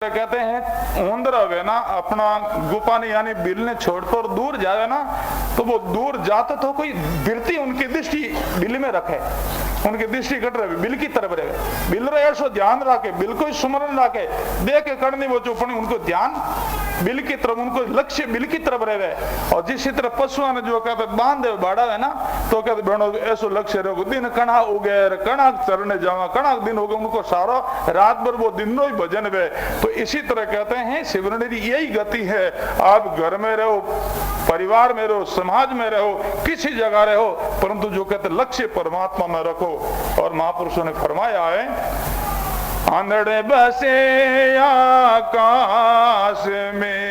कहते हैं उंदर वे ना अपना गुफा ने यानी बिल ने छोड़कर दूर जावे ना, तो वो दूर जाते तो कोई बिरती उनकी दृष्टि बिल में रखे, उनकी दृष्टि कट रहे बिल की तरफ रहे, बिल रहे ऐसा ध्यान रखे, बिल को स्मरण रखे, देख के करनी वो चुपनी उनको ध्यान बिल की तरफ, उनको लक्ष्य बिल की तरफ रहे। और जिस तरह पशुओं ने जो कहते बांध दे बाड़ा है ना, तो कहते बहनों ऐसा लक्ष्य रहो, दिन कणा उगे कणा चरने जावा, कणा दिन हो गए उनको सारो रात भर वो दिन ही भजन वे। तो इसी तरह कहते हैं सिमरन की यही गति है। आप घर में रहो, परिवार में रहो, समाज में रहो, किसी जगह रहो, परंतु जो कहते लक्ष्य परमात्मा में रखो। और महापुरुषों ने फरमाया है, आंधड़े बसे आकाश में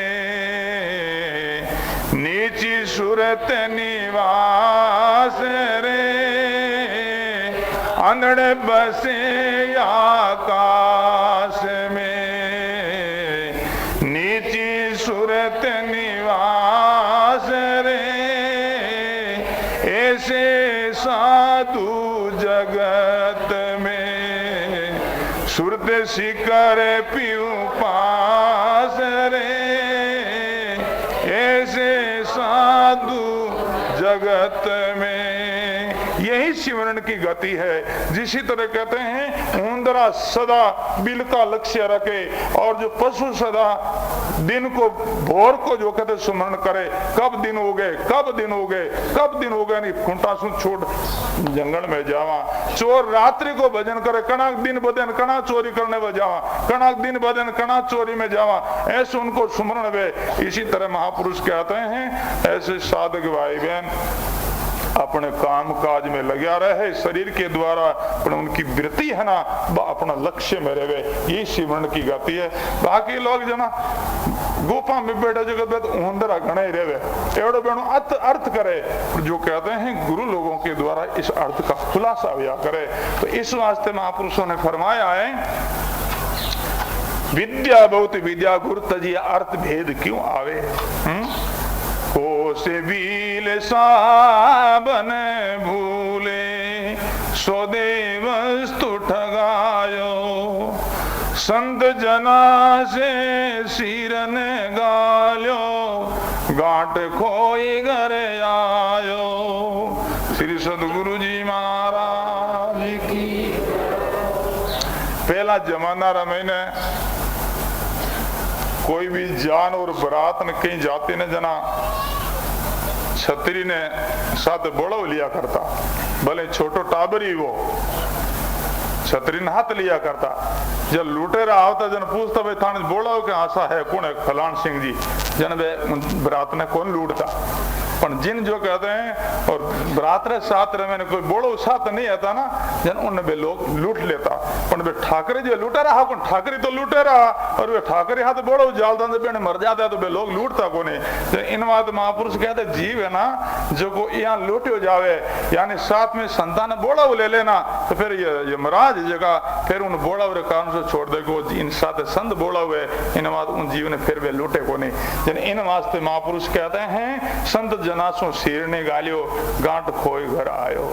नीची सूरत निवास रे, आंधड़े बसे आकाश में नीची सूरत निवास रे, ऐसे साधु जगत में सुरत शिकर पीऊ पास रे, ऐसे साधु जगत में। यही सिमरन की गति है। जिसी तरह कहते हैं उंदरा सदा बिल का लक्ष्य रखे, और जो पशु सदा दिन को भोर को जो कहते सुमरण करे, कब दिन हो गए, कब दिन हो गए, कब दिन हो गए, नहीं खूंटा सुन छोड़ जंगल में जावा। चोर रात्रि को भजन करे, कणा दिन बदन कणा चोरी करने में जावा, कणा दिन बदन कणा चोरी में जावा, ऐसे उनको सुमरण वे। इसी तरह महापुरुष कहते हैं ऐसे साधक भाई बहन अपने काम काज में लगा रहे, शरीर के द्वारा पर उनकी वृत्ति है ना अपना लक्ष्य में रहे, ये सिमरन की गति है। बाकी लोग जना गुफा में बैठे जगत उंदरा घने रहे एवढो बेणो अर्थ करे, जो कहते हैं गुरु लोगों के द्वारा इस अर्थ का खुलासा हुआ करे। तो इस वास्ते महापुरुषों ने फरमाया है, विद्या बहुत विद्या गुरु तजी अर्थ भेद क्यों आवे, कोसे बील साबन भूले सोदे वस्तु ठगायो, संत जना से सिरन गाल्यो गांठ खोई घर आयो। श्री सदगुरु जी महाराज की। पहला जमाना रमेने कोई भी जान और बरात ने कहीं जाते न जना छतरी ने साथ बोड़ो लिया करता, भले छोटो टाबर ही वो छतरी ने हाथ लिया करता। जब लुटेरा आवता जन पूछता भाई थाने बोला हो कि आशा है कौन है, फलान सिंह जी, जन बरात ने कौन लूटता। पर जिन जो कहते हैं और बरात रे साथ रे मैंने कोई बोलो साथ नहीं आता ना, जन उन बे लोग लूट लेता। पर वे ठाकरे जो लूटा रहा, कौन ठाकरी तो लूटे रहा, और वे ठाकरे हाथ बोलो जालदान से मर जाता है तो वे लोग लूटता कोने। तो इन बात महापुरुष कहते जीव है ना जो को यहाँ लूटे जावे, यानी साथ में संतान बोला ले लेना, तो फिर ये महाराज जगह फिर उन बोला हुए कारण से छोड़ दे को इन साथ संत बोला हुए इन बात उन जीव ने फिर वे लूटे को नहीं। जन इन वास्ते महापुरुष कहते हैं संत जनासों सिर ने गालियो गांठ खोई घर आयो।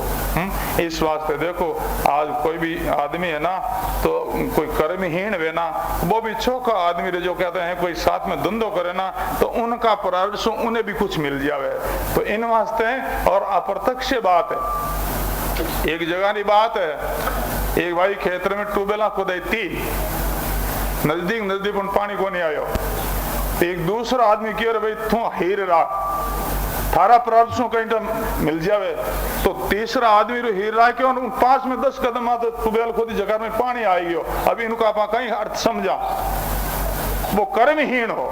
इस वास्ते देखो आज कोई भी आदमी है ना तो कोई कर्महीन वे ना, वो भी चौका आदमी जो कहते हैं कोई साथ में धंधो करे ना तो उनका परावर्ष उन्हें भी कुछ मिल जावे। तो इन वास्ते और अप्रत्यक्ष बात है, एक जगह की बात है, एक भाई खेतर में ट्यूबवेल खुदाई थी, नजदीक उन पानी को नहीं आयो। एक दूसरा आदमी कह रहे भाई तू हीर रहा थारा प्रार्थों कहीं मिल जावे, तो तीसरा आदमी रो हीर रहा क्यों 5 में 10 कदम आते ट्यूबवेल खोदी जगह में पानी आई गयो। अभी इनका आप कहीं अर्थ समझा, वो कर्महीन हो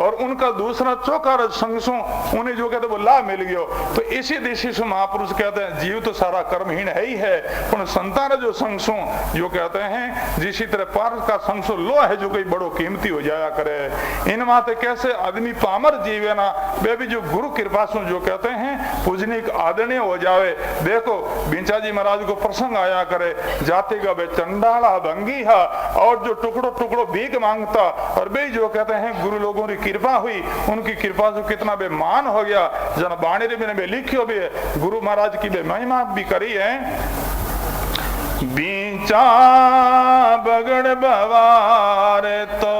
और उनका दूसरा चौका संगसों उन्हें जो कहते वो लाभ मिल गयो। तो इसी दिशा से महापुरुष कहते हैं जीव तो सारा कर्महीन है ही है, पर संतान जो संगसों जो कहते हैं जिसी तरह पार का संगसों लो है जो कोई बड़ो कीमती हो जाया करे। इन माते कैसे आदमी पामर जीव है ना वे भी जो गुरु कृपा से जो कहते हैं पूजनिक आदरणीय हो जावे। देखो बिंचा जी महाराज को प्रसंग आया करे, जाति का वे चंडाला भंगी है और जो टुकड़ो टुकड़ो भीख मांगता, और वे जो कहते हैं गुरु लोगों की कृपा हुई, उनकी कृपा से कितना बेमान हो गया। जन बाणी में लिखियो भी है, गुरु महाराज की बे महिमा भी करी है। बीचा बगड़ बवार तो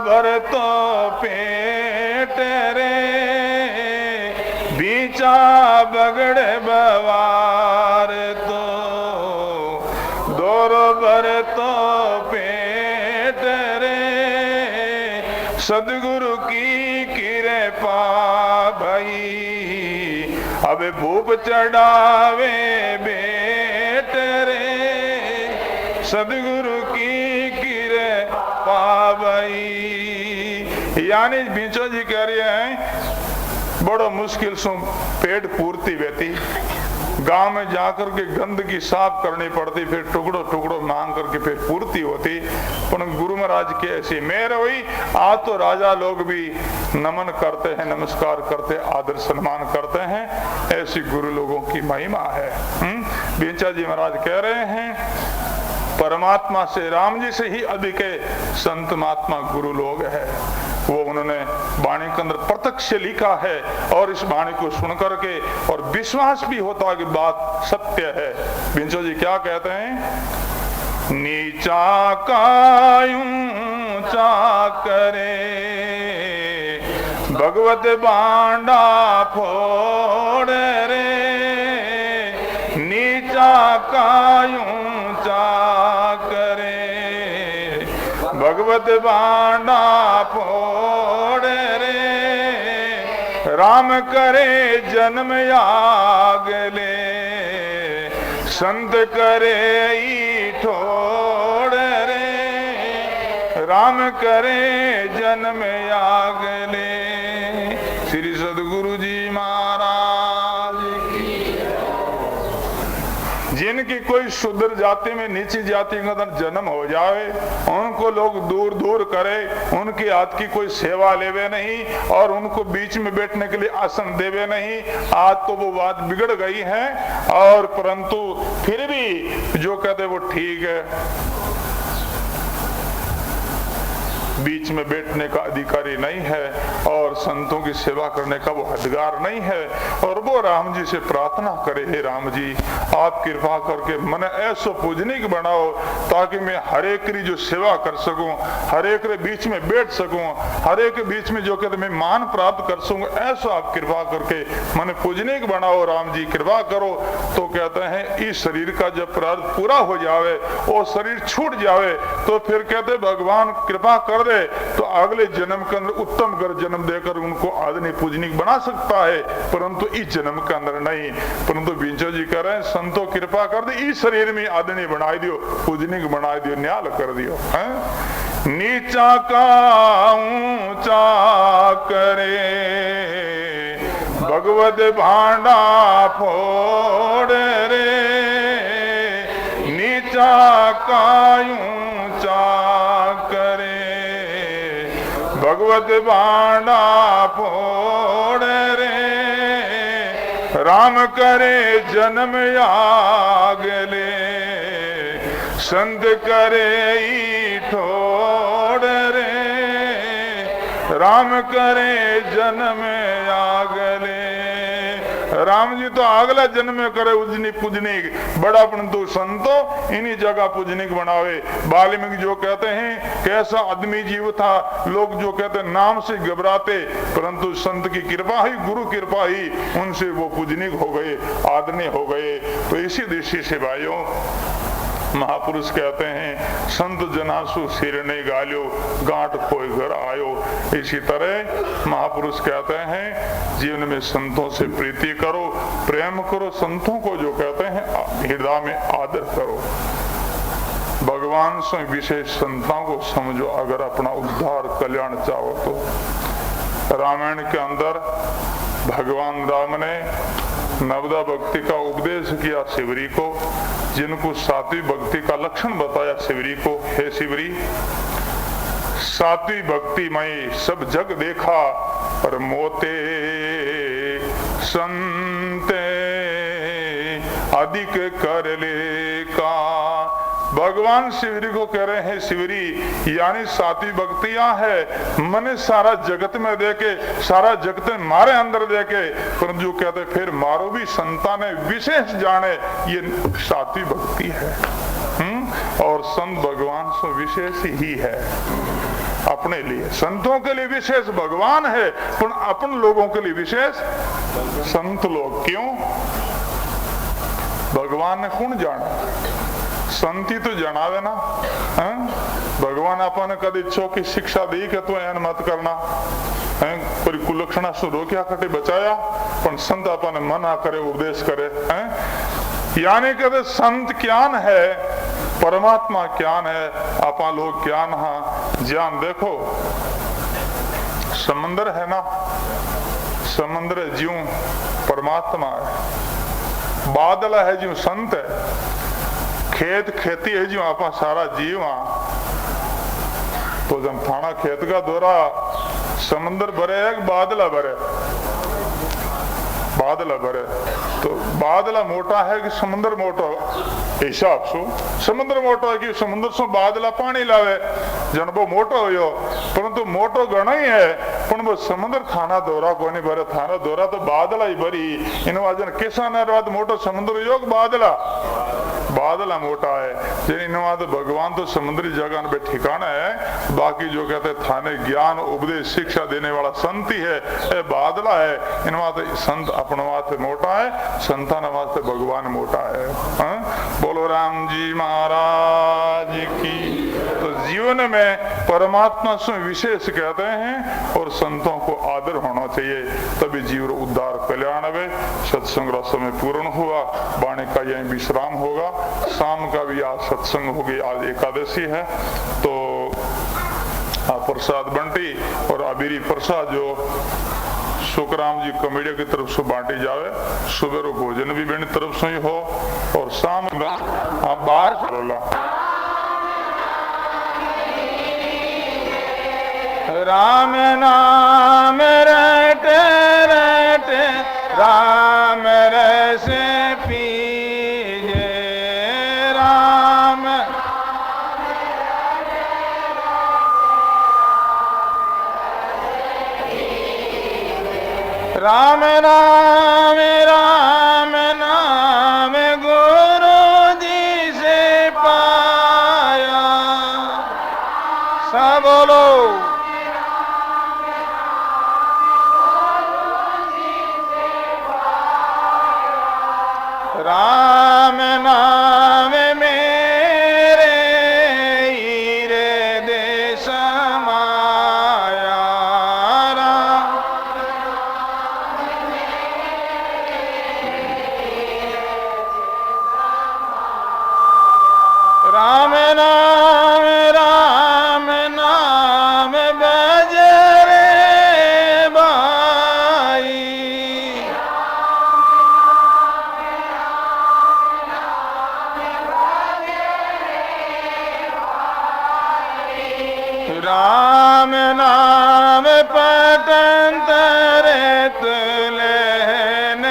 भर तो पेट रे बीचा बगड़े बवार तो दौर भर तो पेट रे सदगुरु की कृपा भई अब भूप चढ़ावे बेट रे सदगुरु की कृपा भई। यानी बीचो जी कह रहे हैं बड़ो मुश्किल से पेट पूर्ति बेती, गांव में जाकर के गंदगी साफ करनी पड़ती, फिर टुकड़ो टुकड़ो मांग करके फिर पूर्ति होती। पर गुरु महाराज की ऐसी मेहर हुई, आज तो राजा लोग भी नमन करते हैं, नमस्कार करते, आदर सम्मान करते हैं। ऐसी गुरु लोगों की महिमा है। बीचा जी महाराज कह रहे हैं परमात्मा से, राम जी से ही अधिक संत महात्मा गुरु लोग है। वो उन्होंने वाणी के अंदर प्रत्यक्ष लिखा है और इस वाणी को सुन करके और विश्वास भी होता है कि बात सत्य है। बिंचो जी क्या कहते हैं, नीचा का ऊंचा करे भगवत बांडा फोड़ रे नीचा का ऊंचा करे भगवत बांडा फोड़ रे राम करे जन्म याग ले संत करे ई ठोड़ रे राम करे जन्म याग ले। श्री सदगुरु जी महाराज जिनकी कोई शूद्र जाति में नीची जाति का जन्म हो जाए उनको लोग दूर दूर करे, उनकी हाथ की कोई सेवा लेवे नहीं और उनको बीच में बैठने के लिए आसन देवे नहीं। आज तो वो बात बिगड़ गई है और परंतु फिर भी जो कहते वो ठीक है, बीच में बैठने का अधिकारी नहीं है और संतों की सेवा करने का वो अधिकार नहीं है। और वो राम जी से प्रार्थना करे, हे राम जी आप कृपा करके मन ऐसो पूजनिक बनाओ ताकि मैं हर एक की जो सेवा कर सकूं, हर एक के बीच में बैठ सकूं, हर एक के बीच में जो कहते मैं मान प्राप्त कर सकूं, ऐसा आप कृपा करके मन पूजनिक बनाओ राम जी, कृपा करो। तो कहते हैं इस शरीर का जब प्रारब्ध पूरा हो जावे और शरीर छूट जावे तो फिर कहते भगवान कृपा कर तो अगले जन्म के अंदर उत्तम घर जन्म देकर उनको आदरणीय पूजनिक बना सकता है, परंतु इस जन्म के अंदर नहीं। परंतु बिंचो जी कह रहे हैं संतो कृपा कर दे, इस शरीर में आदरणीय बना दियो, पूजनिक बना दियो, न्याल कर दियो। नीचा का ऊंचा करे भगवत भांडा फोड़ रे नीचा का ऊंचा करे भगवत बाणा फोड़ रे राम करे जन्म याग ले संत करे ई ठोड़ रे राम करे जन्म याग ले। राम जी तो अगला जन्म में करे उजनी पूजनिक बड़ा परंतु संतो इन्हीं जगह पूजनिक बनावे। वाल्मीकि जो कहते हैं कैसा आदमी जीव था, लोग जो कहते नाम से घबराते, परंतु संत की कृपा ही, गुरु कृपा ही उनसे वो पूजनिक हो गए, आदरणीय हो गए। तो इसी दृष्टि से भाइयों महापुरुष कहते हैं संत जनासु सिर ने गालियो गांठ कोई घर आयो। इसी तरह महापुरुष कहते हैं जीवन में संतों से प्रीति करो, प्रेम करो, संतों को जो कहते हैं हृदय में आदर करो, भगवान से विशेष संतों को समझो अगर अपना उद्धार कल्याण चाहो तो। रामायण के अंदर भगवान राम ने नवदा भक्ति का उपदेश किया शिवरी को, जिनको सात्विक भक्ति का लक्षण बताया शिवरी को। हे शिवरी सात्विक भक्ति में सब जग देखा पर मोते संते अधिक कर ले का। भगवान शिवरी को कह रहे हैं शिवरी यानी सात्विक भक्तियां है मने सारा जगत में देके, सारा जगत मारे अंदर देके, परंतु जो कहते फिर मारो भी संतान विशेष जाने ये सात्विक भक्ति है। और संत भगवान से विशेष ही है। अपने लिए। संतों के लिए विशेष भगवान है, पर अपन लोगों के लिए विशेष संत लोग। क्यों? भगवान ने कौन जाना, संती तो जनावे ना। भगवान आपने कदी इच्छो की शिक्षा दी कि तू एन मत करना, कोई कुलक्षणा से रोक्या कटे बचाया, पर संत आपने मना करे, उपदेश करे। यानी कि संत ज्ञान है, परमात्मा ज्ञान है, आपा लोग ज्ञान हा ज्ञान। देखो समंदर है ना, समंदर है ज्यों परमात्मा है, बादल है ज्यों संत है, खेत खेती है ज्यों आपा सारा जीव हा। तो जब थाना खेत का दौरा समंदर भरे है, बादला भरे, बादला भरे, तो बादला मोटा है कि समुद्र मोटा? हिसाब सु समुद्र मोटो है कि समुद्र से बादला पानी लावे, जन वो मोटो हो, परंतु मोटो घणो ही है, पण वो समुद्र थाना दौरा को नहीं भरे, थाना दौरा तो बादला ही भरी। इन वाजन किसान मोटो समुद्र योग बादला, बादला मोटा है। इन वाद भगवान तो समुद्री जगह पे ठिकाना है, बाकी जो कहते थाने ज्ञान उपदेश शिक्षा देने वाला संत ही है, ये बादला है। इन वाद संत अपने वास्ते मोटा है, संतान वास्ते भगवान मोटा है। बोलो राम जी महाराज की। तो जीवन में परमात्मा से विशेष कहते हैं और संतों को आदर होना चाहिए, तभी जीवन उद्धार कल्याण में। सत्संग का समय पूर्ण हुआ, वाणी का यही विश्राम होगा। शाम का भी आज सत्संग होगी, आज एकादशी है, तो प्रसाद बंटी और अबीरी प्रसाद जो सुखराम जी कमेडिया की तरफ से बांटी जावे, सुबह रो भोजन भी मेरी तरफ से ही हो, और शाम आप बाहर चलो। राम नाम रटे रटे राम रस पीजे, राम राम नाम राम नाम गुरु जी से पाया। सब बोलो राम नाम मेरे हीरे दे समाया। राम नाम राम नाम बजरे भाई। राम नाम पटंतर तुलन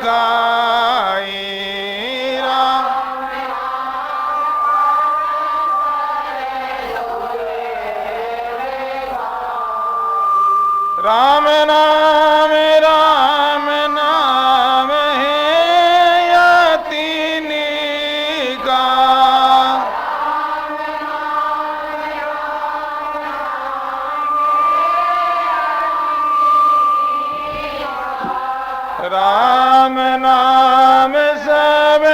खाई। राम नाम राम नाम है यतीनी का। राम नाम सब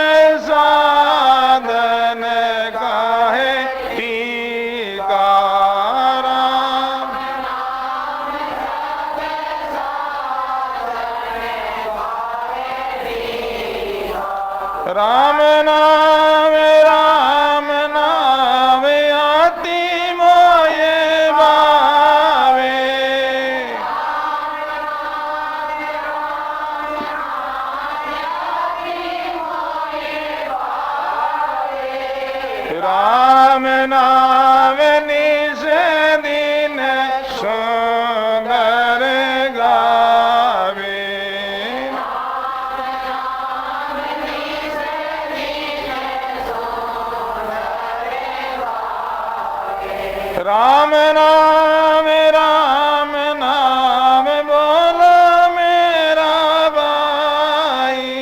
साधन का है टीका। राम नाम राम नाम अति मोये भावे। राम नाम निज दिन सुंदर गावे। राम नाम राम नाम बोलो मेरा भाई।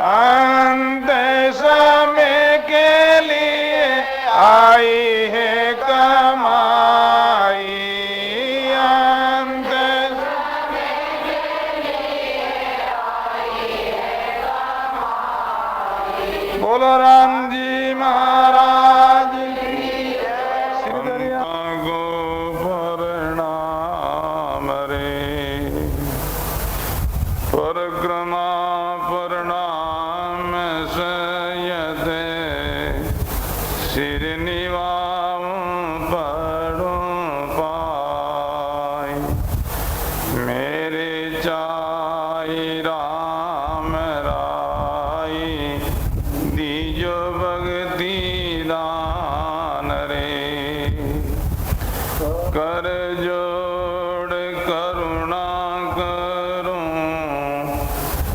अंत समय के लिए आई है कमाई, अंत समय के लिए आई है कमाई। बोलो राम जी महाराज की जय। गो प्रणाम रे, परिक्रमा प्रणाम सयते, सिर निवाव पड़ो पाई। मेरे चाई राम राई, दीजो भक्ति दान रे। कर जोड़ करुणा करूं,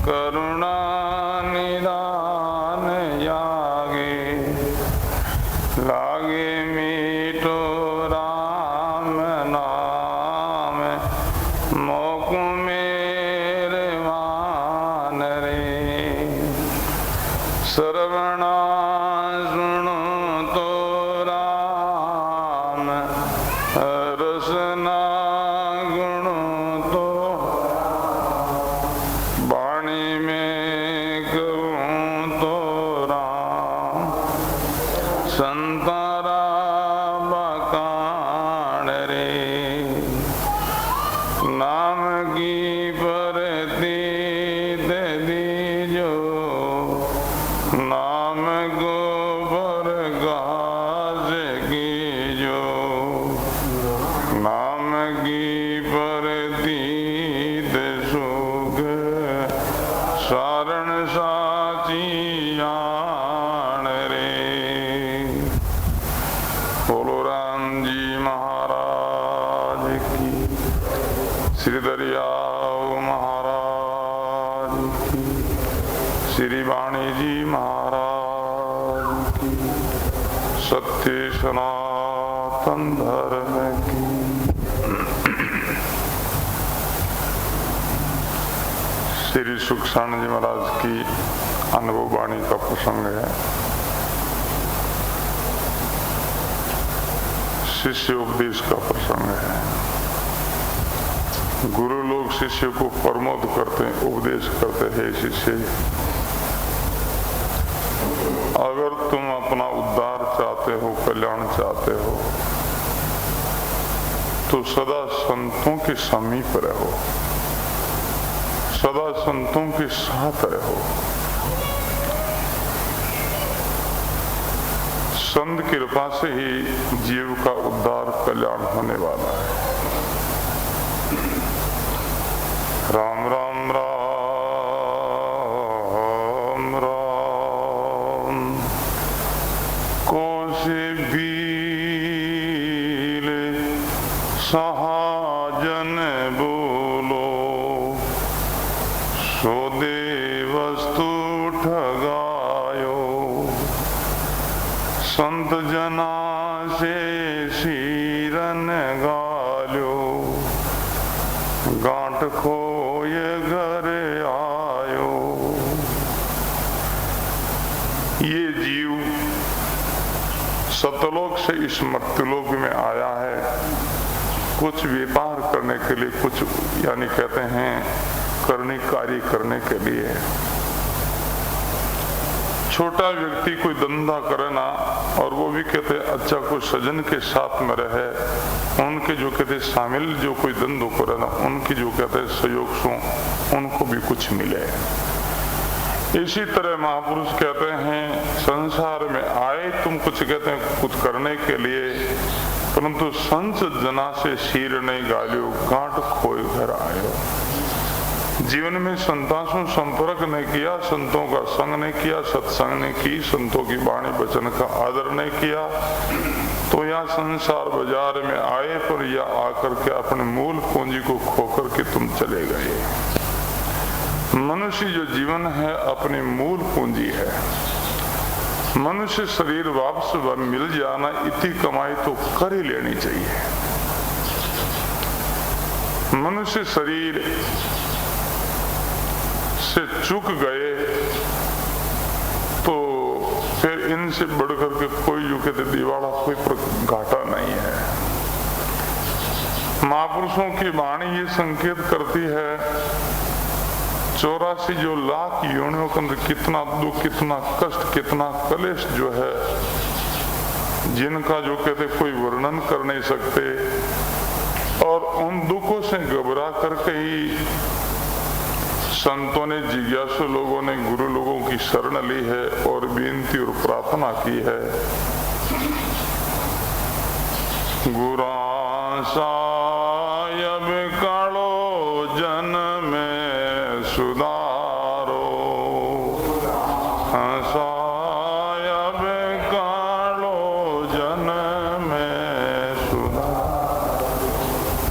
करुणा निदान यागे। लागे मीठो राम नाम, मोक मेरे मान रे। श्रवणा सुनो तो राम, रसना गुण तो वाणी में कहूँ तो राम। संतारा बकान रे, नाम की परती दे दीजो, नाम को पर गाज कीजो। नाम की परती दे सुख, सारण साची जान रे। बोलो राम जी महाराज की, श्री दरियाव महाराज की, श्री वाणी जी महाराज की, सत्य सनातन धर्म की। श्री सुखसाण जी महाराज की अनुभव वाणी का प्रसंग है। शिष्य उपदेश का प्रसंग है। गुरु लोग शिष्य को प्रमोद करते हैं, उपदेश करते हैं, शिष्य अगर तुम अपना उद्धार चाहते हो, कल्याण चाहते हो, तो सदा संतों के समीप रहो, सदा संतों के साथ रहो। संत कृपा से ही जीव का उद्धार कल्याण होने वाला है। राम राम राम राम, कोसे बील सहाजन बोलो, सो दे वस्तु ठगायो। संत जना से शीरन गाल्यो, गांठ खोय घर आयो। ये जीव सतलोक से इस मर्त्यलोक में आया है कुछ व्यापार करने के लिए, कुछ यानी कहते हैं करनी कार्य करने के लिए। छोटा व्यक्ति कोई धंधा करे ना, और वो भी कहते अच्छा कोई सजन के साथ में रहे, उनके जो कहते शामिल जो कोई धंधो करे ना, उनकी जो कहते सहयोग सो उनको भी कुछ मिले। इसी तरह महापुरुष कहते हैं संसार में आए तुम कुछ कहते हैं कुछ करने के लिए, परंतु संत जना से शीर नहीं गालियो, गांठ खोए घर आयो। जीवन में संतों से संपर्क नहीं किया, संतों का संग नहीं किया, सत्संग नहीं की, संतों की वाणी वचन का आदर नहीं किया, तो यहाँ संसार बाजार में आए पर या आकर के अपने मूल पूंजी को खोकर के तुम चले गए। मनुष्य जो जीवन है अपनी मूल पूंजी है। मनुष्य शरीर वापस मिल जाना, इतनी कमाई तो कर ही लेनी चाहिए। मनुष्य शरीर से चूक गए फिर इनसे बढ़कर के कोई जो कहते दिवाला कोई घाटा नहीं है। महापुरुषों की वाणी ये संकेत करती है 84 जो लाख योनियों के अंदर कितना दुख, कितना कष्ट, कितना कलेश जो है, जिनका जो कहते कोई वर्णन कर नहीं सकते, और उन दुखों से घबरा करके ही संतों ने, जिज्ञासु लोगों ने गुरु लोगों की शरण ली है और विनती और प्रार्थना की है। गुरा सायब कालो जन में सुधारो, सायब कालो जन में सुधारो,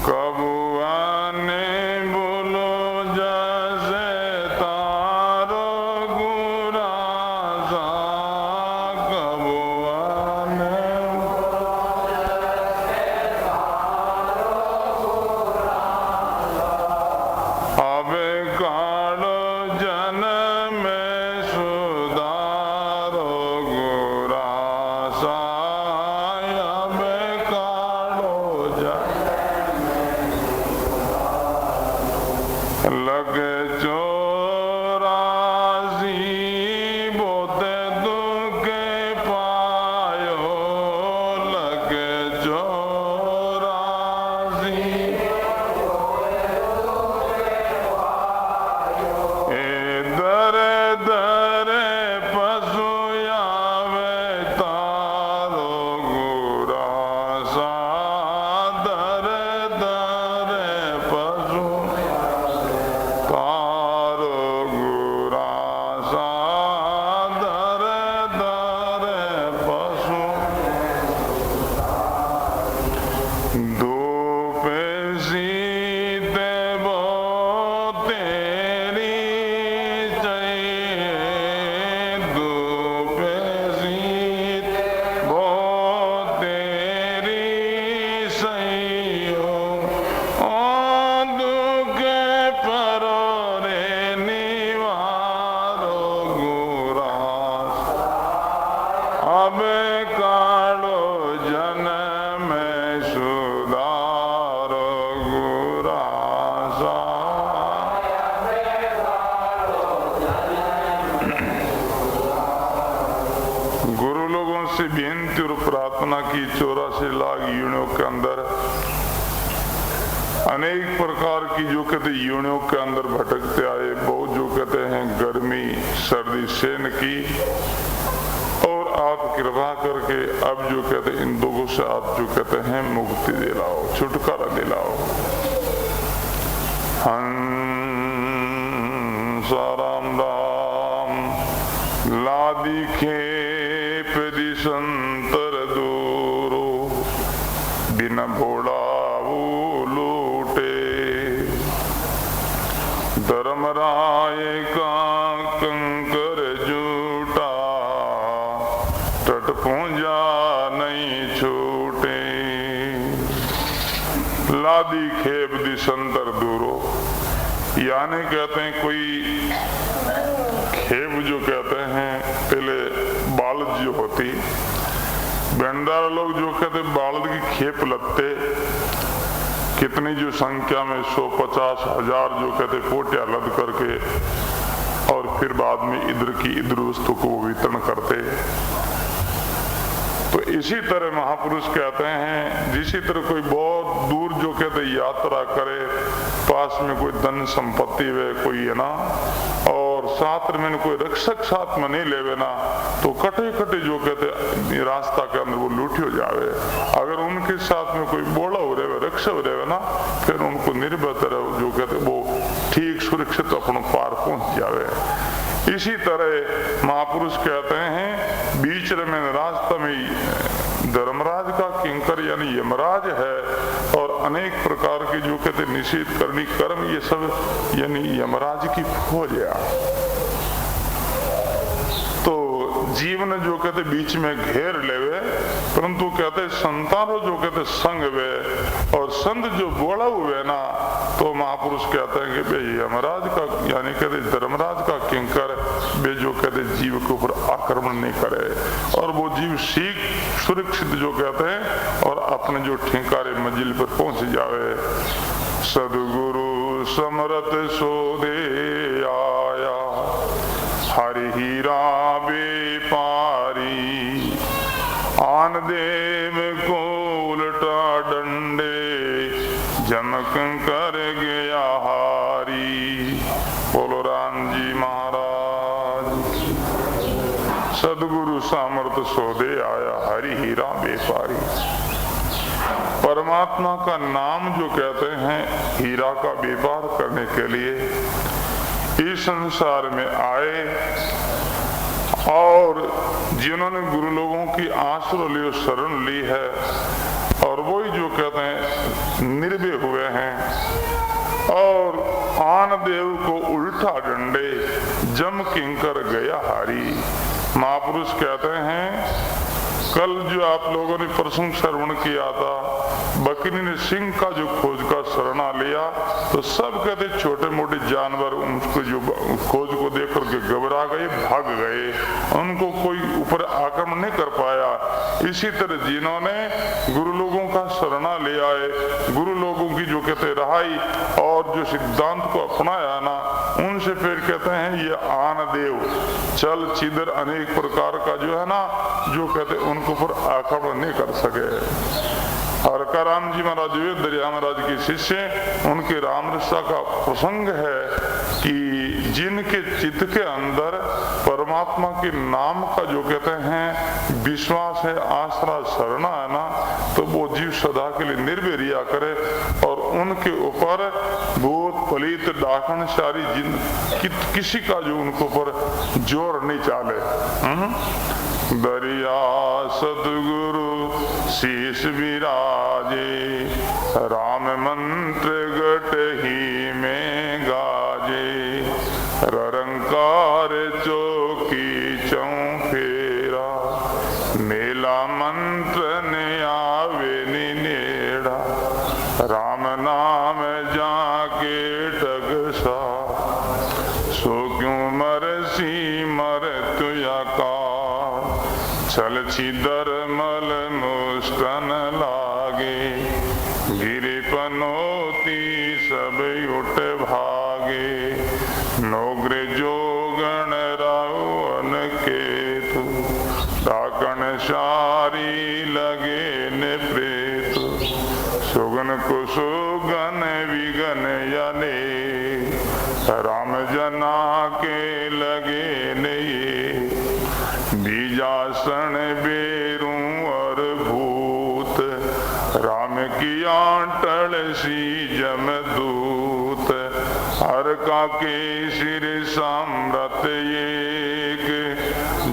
कबुआ ने बोलो जैसे तारो गुरा सा, कबुआ ने अब कालो जन में सुधारो गुरा सा, अब कालो जन लगे 84 बोते दुखे पायो, लगे 84 दरे दरे पशु आवे तारो गुरा सा, दरे दरे पशु तारो गुरा सा, दरे दरे पशु धूप सीते बो तेरी चाहिए, धूप सीते बो तेरी सही हो, ओ दुख परो रे निवारो गुरा, अब कालो जन में सुधारो गुरा सा। गुरु लोगों से विनती और प्रार्थना की 84 लाख योनियों के अंदर अनेक प्रकार की जो कहते योनियों के अंदर भटकते आए, बहुत जो कहते हैं गर्मी सर्दी सहन की, और आप कृपा करके अब जो कहते हैं इन दुखों से आप जो कहते हैं मुक्ति दिलाओ, छुटकारा दिलाओ। हंस राम राम लादी खेप दिसंतर दूरो, बिना भोला वो लूटे, धर्मराय का कंकर जूटा, टट पूंजा नहीं छूटे। लादी खेप दिसंतर दूरो, यानी कहते हैं कोई खेप जो कहते हैं पहले बालद जो होती, बेंदार लोग जो कहते बालद की खेप लगते, कितनी जो संख्या में 150,000 जो कहते पोटिया लद करके, और फिर बाद में इधर की इधर वस्तु को वितरण करते। तो इसी तरह महापुरुष कहते हैं, जिसी तरह कोई बहुत दूर जो कहते यात्रा करे, पास में कोई धन संपत्ति वे कोई है ना, और साथ में कोई रक्षक साथ में नहीं लेवे ना, तो कटे कटे जो कहते रास्ता के अंदर वो लूट हो जावे। अगर उनके साथ में कोई बोला हो रहे रक्षा हो रहे ना, फिर उनको निर्भर जो कहते वो ठीक सुरक्षित अपने पार पहुंच जावे। इसी तरह महापुरुष कहते हैं बीच में रास्ता में धर्मराज का किंकर यानी यमराज है, और अनेक प्रकार के जो कहते निषेध करनी कर्म, ये सब यानी यमराज की फौज है। तो जीवन जो कहते बीच में घेर लेवे, परंतु कहते संतानो जो कहते संग वे, और संत जो बोला हुए ना, तो महापुरुष कहते हैं कि भाई यमराज का यानी कहते धर्मराज का किंकर वे जो कहते जीव के ऊपर आक्रमण नहीं करे और वो जीव सीख सुरक्षित जो कहते हैं और अपने जो ठिकारे मंजिल पर पहुंच जावे। सदगुरु समरत सोदे आया हरि हीरा बेपारी आन देव को उल्टा डंडे जमक कर गया हारी। बोलो राम जी महाराज। सदगुरु सामर्थ सोदे आया हरि हीरा बेपारी। परमात्मा का नाम जो कहते हैं हीरा का व्यापार करने के लिए इस संसार में आए और जिन्होंने गुरु लोगों की आश्रय ली शरण ली है और वही जो कहते हैं निर्भय हुए हैं और आन देव को उल्टा डंडे जम किंकर गया हारी। महापुरुष कहते हैं कल जो आप लोगों ने प्रसंग श्रवण किया था बकरी ने सिंह का जो खोज का शरणा लिया तो सब कहते छोटे मोटे जानवर उनको जो खोज को देख करके घबरा गए भाग गए उनको कोई ऊपर आक्रमण नहीं कर पाया। इसी तरह जिन्होंने गुरु लोगों का शरणा ले आए गुरु लोगों की जो कहते रहाई और जो सिद्धांत को अपनाया ना उनसे फिर कहते हैं ये आन देव चल छिदर अनेक प्रकार का जो है ना जो कहते उनको पर आक्रमण नहीं कर सके। और राम जी महाराज दरिया महाराज के शिष्य उनके राम रक्षा का प्रसंग है कि जिनके चित्त के अंदर परमात्मा के नाम का जो कहते हैं विश्वास है आसरा शरणा है ना तो वो जीव सदा के लिए निर्भय रिया करे और उनके ऊपर भूत पलित डाकन सारी किसी का जो उनको पर जोर नहीं चाले। दरिया सदगुरु शीश विराजे राम मंत्र गट ही में गाजे ररंकार चौकी चौफेरा मेला मंत्र ने आवे निनेड़ा राम नाम जाके टगसा सो क्यों मरसी मर तुया का छल छिदर मल मुस्टन लागे गिरे पनोती सब उठ भागे नोग्र जोगण रावण केतु डाकण सारी लगे ने प्रेत सुगन कुसुगन विगन यने राम जना के लगे ने बीजासन बेरू और भूत राम की आंटल सी जमदूत हर का के सिर साम्रत एक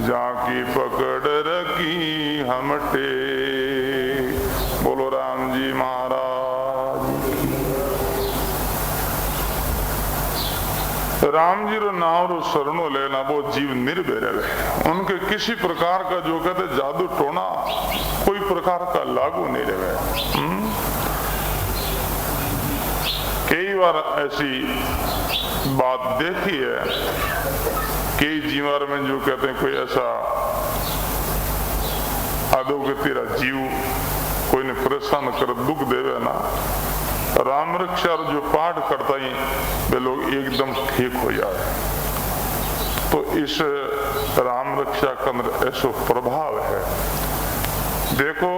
जाकी पकड़ रखी हमटे। बोलो राम जी महाराज। राम जी रो नाम रो शरणो लेना वो जीव निर्भय रहे उनके किसी प्रकार का जो कहते जादू टोना कोई प्रकार का लागू नहीं रहे। कई बार ऐसी बात देखी है कई जीवन में जो कहते हैं कोई ऐसा अधोगतिरा जीव कोई ने परेशान कर दुख देवे ना राम रक्षा जो पाठ करता ही वे लोग एकदम ठीक हो जाए। तो इस राम रक्षा का अंदर ऐसा प्रभाव है। देखो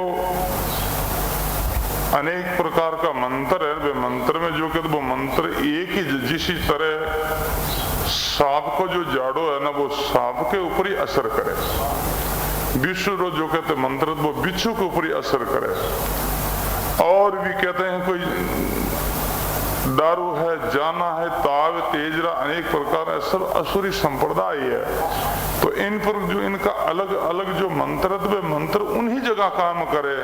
अनेक प्रकार का मंत्र है वे मंत्र में जो कहते वो मंत्र एक ही जिस तरह सांप को जो जाड़ो है ना वो सांप के ऊपर ही असर करे विश्व जो कहते मंत्र वो बिच्छू के ऊपर ही असर करे। और भी कहते हैं कोई दारू है जाना है ताव तेजरा अनेक प्रकार है सब असुरी संप्रदाय है। तो इन पर जो इनका अलग अलग जो मंत्र वे मंत्र उन्हीं जगह काम करे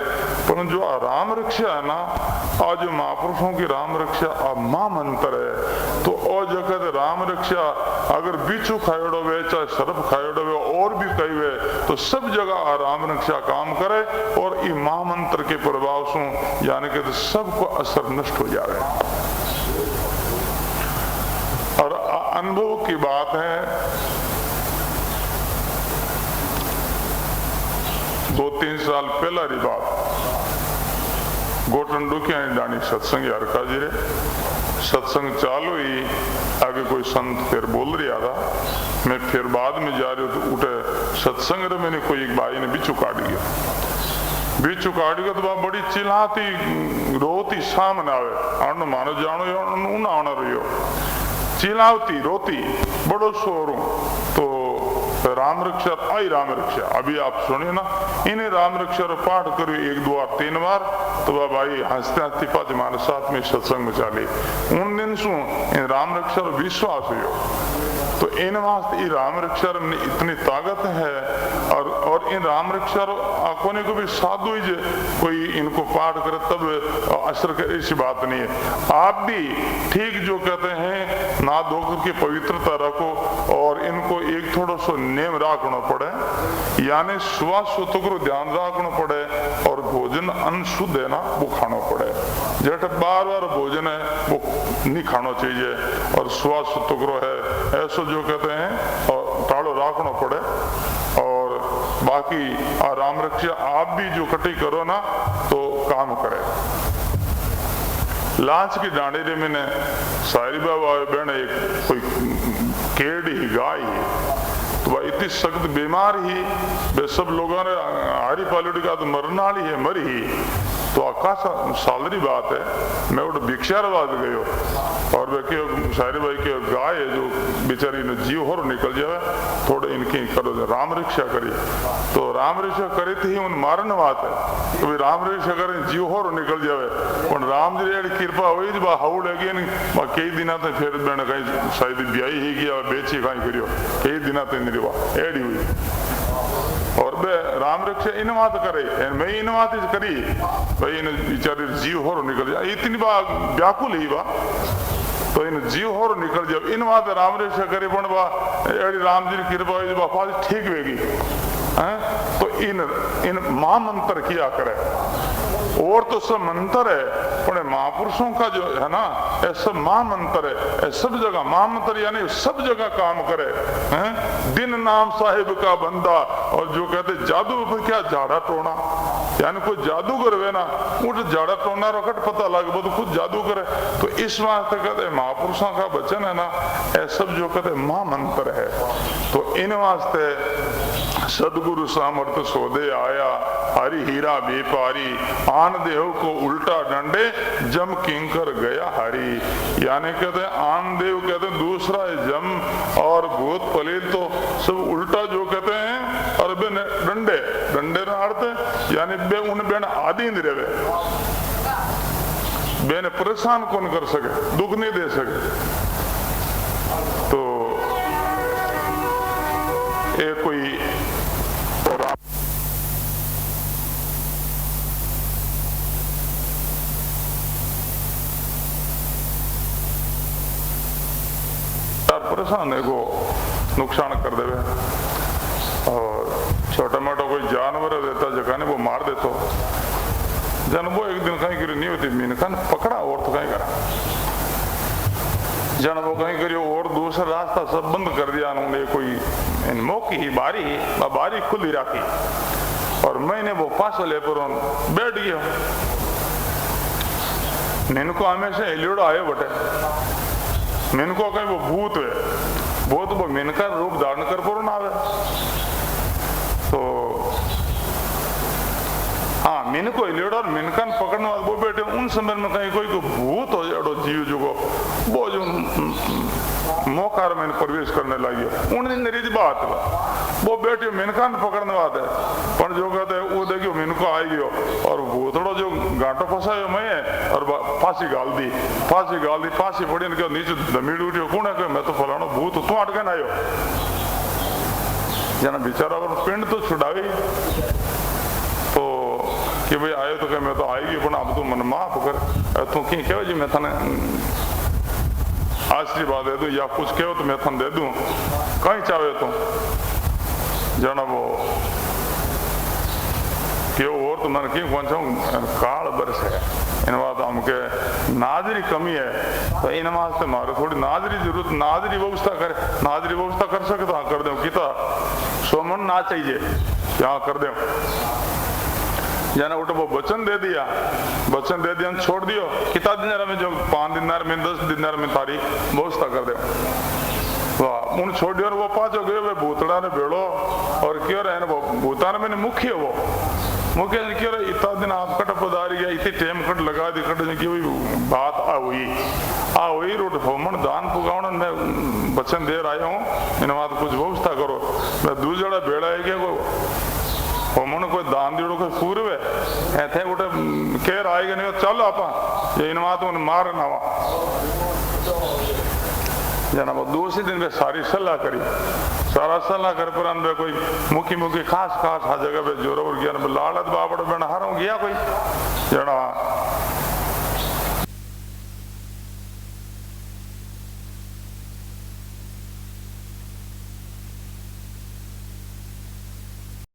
पर जो राम रक्षा है ना आज जो महापुरुषों की राम रक्षा मां मंत्र है। तो और जगह राम रक्षा अगर बिच्छू खायोड़ो वे चाहे सर्प खायोड़ो वे और भी कई वे तो सब जगह राम रक्षा काम करे और ये महामंत्र के प्रभाव से यानी कि सबको असर नष्ट हो जाए। और अनुभव की बात है। 2-3 साल पहला री बात, गोटन डुकिया डाणी सत्संग हरका जी रे सत्संग चालू ही आगे कोई संत फिर बोल रहा था, मैं फिर बाद में जा रही हूँ तो उठे सत्संग रे मैंने कोई एक भाई ने बिच्छू काट गया, बिच्छू काट गया तो वह बड़ी चिल्लाती रोती सामने आवे, अन्न मानो जानो ऊन आना रही चिल्लाती रोती बड़ो शोर तो राम रक्षा आई राम रक्षा अभी आप सुनिए ना, इन्हें राम रक्षा रो पाठ करो 1 2 3 बार तो वह भाई हंसते हंसते पाँच हमारे साथ में सत्संग में चाली। उन दिन शू इन राम रक्षा रो विश्वास हुई तो इन वास्ते राम रक्षा में इतनी ताकत है और इन राम रक्षा कोने को भी साधु ही कोई इनको पाठ करे तब असर करे ऐसी बात नहीं है। आप भी ठीक जो कहते हैं ना धोकर की पवित्रता रखो और इनको एक थोड़ा सा नेम रखना पड़े, यानी श्वास को ध्यान रखना पड़े और भोजन अन्न शुद्ध है ना वो खाना पड़े, जेठ बार बार भोजन है वो नहीं खाना चाहिए और श्वास है ऐसा जो कहते हैं और ताड़ो रखना पड़े। और बाकी राम रक्षा आप भी जो कटी करो ना तो काम करे। लाच की डांडी रे मैंने सारी बाबा बहन एक कोई केड़ी ही गाय ही तो वह इतनी सख्त बीमार ही वे सब लोगों ने हारी पालुड़ी का तो मरना वाली है मरी ही तो आकाश सालरी बात है। मैं वो भिक्षारवाद गयो और वे के शायरी भाई के गाय है जो बेचारी ने जीव हो निकल जाए थोड़े इनकी करो राम रक्षा करी तो राम रक्षा करे थी उन मारन बात है तो भाई राम रक्षा करे जीव हो निकल जाए और राम जी री कृपा हुई जब हाउ लगी कई दिन फिर मैंने कहीं शायद ब्याई ही गया बेची कहीं करियो कई दिन एड़ी हुई और बे राम रक्षा इन बात करे मैं इन बात करी भाई इन बेचारे जीव हो निकल जाए इतनी बात व्याकुल ही बा तो इन जीव हो निकल जाए इन बात राम रक्षा करे पण बा एड़ी राम जी की कृपा हुई बापा ठीक वेगी तो इन महामंत्र किया करे और तो सब मंत्र है पर महापुरुषों का जो है ना ये सब महामंत्र है ये सब जगह महामंत्र यानी सब जगह काम करे हैं दिन नाम साहिब का बंदा और जो कहते जादू पर क्या झाड़ा टोना यानी कोई जादूगर वे ना उठ झाड़ा टोना रखट पता लग तो खुद जादू करे तो इस वास्ते कहते महापुरुषों का वचन है ना ये सब जो कहते महामंत्र है तो इन वास्ते सदगुरु सामर्थ सोदे आया हरि हीरा बेपारी आन देव को उल्टा डंडे जम किंकर गया हरि यानी कहते आन देव कहते दूसरा है जम और भूत पलील तो सब उल्टा जो कहते हैं और बे डंडे डंडे का अर्थ यानी बे उन बेन आदि रहे बेने परेशान कौन कर सके दुख नहीं दे सके तो ये कोई परेशान है को नुकसान कर देवे और छोटा मोटा कोई जानवर देता जगह ने वो मार देतो जन वो एक दिन कहीं करी नहीं होती मीनखन पकड़ा और तो कहीं करा जन वो कहीं करियो और दूसरा रास्ता सब बंद कर दिया उन्होंने कोई इन मौकी ही बारी खुली रखी और मैंने वो पास ले पर बैठ गया इनको हमेशा हिलोड़ा आयो बटे मिनको कहीं वो भूत है वो मिनका रूप धारण कर पर ना आवे तो हाँ मिनको हिलेड़ा और मिनकन पकड़ने वाले वो बैठे उन समय में कहीं कोई को भूत हो जाए जीव जो को वो जो मौका में प्रवेश करने लगी उन दिन रीति बात वो बैठे मिनकान पकड़ने वाले पर जो कहते हैं वो देखियो मिनको आई गयो और भूतड़ो जो गांटो फंसायो मैं और फांसी गाल दी फांसी पड़ी ने नीचे जमीन उठी कौन है मैं तो फलानो भूत तू अटके ना आयो जना बेचारा और पिंड तो छुड़ावी तो कि भाई आयो तो कह मैं तो आई गई अब तू मन माफ कर तू की कहो जी मैं थाने आशीर्वाद दे दूं या कुछ कहो तो मैं थाने दे दूं कहीं चाहे तुम जना वो क्यों और तो मन की कौन सा काल बरस है इन बात हमके नाजरी कमी है तो इन वास्ते मारे थोड़ी नाजरी जरूरत नाजरी व्यवस्था करे नाजरी व्यवस्था कर सकता हाँ कर दे किता सोमन ना चाहिए क्या कर दे जाना उठो वो वचन दे दिया छोड़ दियो कितना दिन में जो 5 दिन में 10 दिन में तारी व्यवस्था कर दे वाह उन छोड़ियो वो पाचो गयो वे भूतड़ा ने भेड़ो और क्यों रहे वो भूतान में मुख्य वो मुख्य क्यों रहे इतना दिन आप कट पधारी गया इतनी टेम कट लगा दी कट की बात आ हुई रोट होमन दान पुगावन मैं वचन दे रहा हूँ इन बात कुछ व्यवस्था करो मैं दूसरा भेड़ा है क्या होमन कोई दान दीड़ो कोई पूर्व है थे उठे केर आएगा नहीं चलो आपा ये इन बात मार ना जना वो दूसरे दिन में सारी सलाह करी सारा सलाह कर पर अन कोई मुखी खास हर जगह पे जोर और ज्ञान लालत बाबड़ बन हारों गया कोई जना